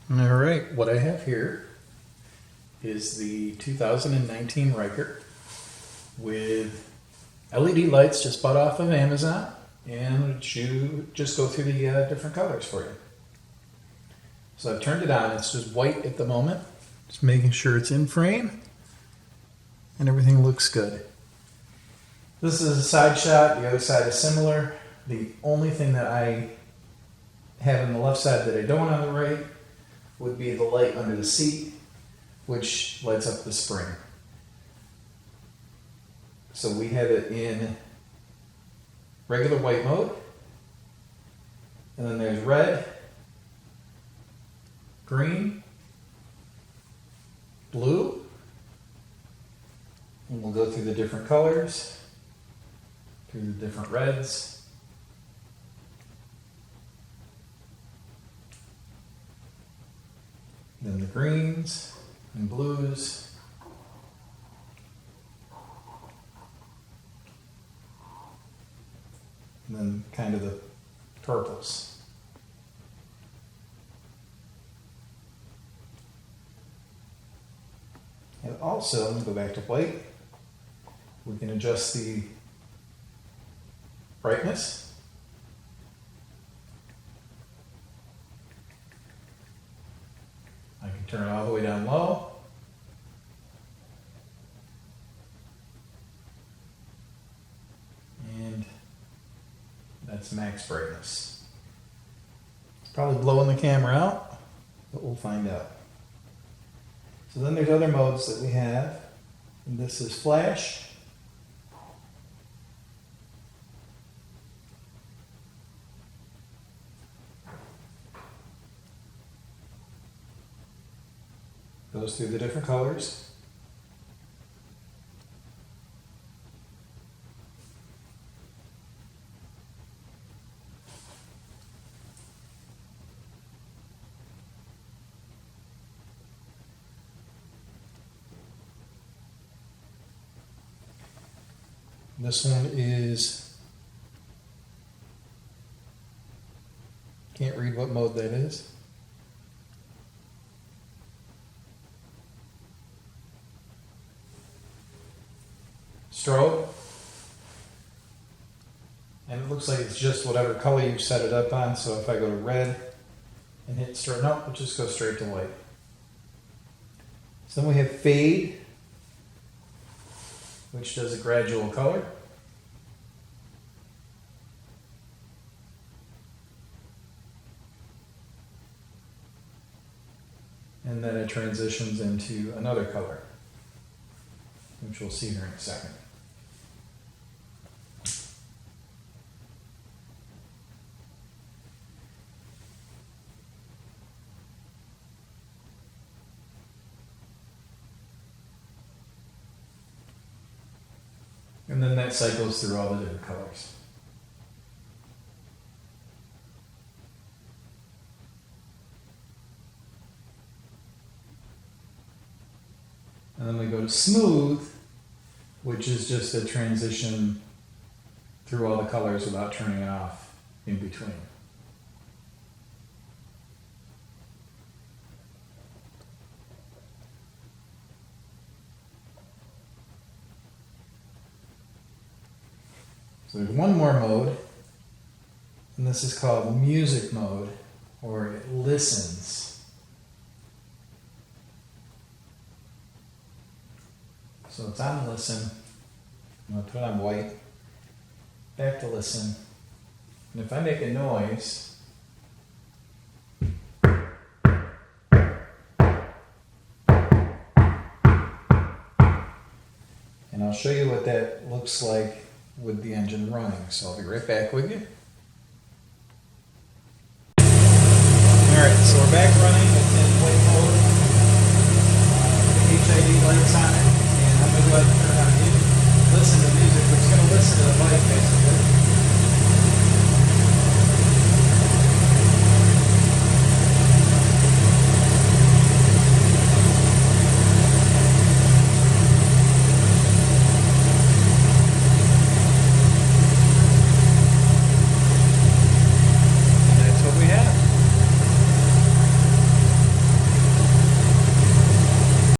All right, what I have here is the 2019 Ryker with LED lights just bought off of Amazon, and you just go through the different colors for you. So I've turned it on. It's just white at the moment, just making sure it's in frame and everything looks good. This is a side shot. The other side is similar. The only thing that I have on the left side that I don't on the right would be the light under the seat, which lights up the spring. So we have it in regular white mode, and then there's red, green, blue, and we'll go through the different colors, through the different reds. Then the greens and blues. And then kind of the purples. And also, let me go back to white. We can adjust the brightness. I can turn it all the way down low. And that's max brightness. It's probably blowing the camera out, but we'll find out. So then there's other modes that we have. And this is flash. Goes through the different colors. This one is, can't read what mode that is. Strobe, and it looks like it's just whatever color you set it up on. So if I go to red and hit strobe, no, it just goes straight to white. So then we have fade, which does a gradual color. And then it transitions into another color, which we'll see here in a second. And then that cycles through all the different colors. And then we go to smooth, which is just a transition through all the colors without turning it off in between. So there's one more mode, and this is called music mode, or it listens. So it's on listen. I'm going to put it on white. Back to listen. And if I make a noise, and I'll show you what that looks like with the engine running. So I'll be right back with you. Alright, so we're back running with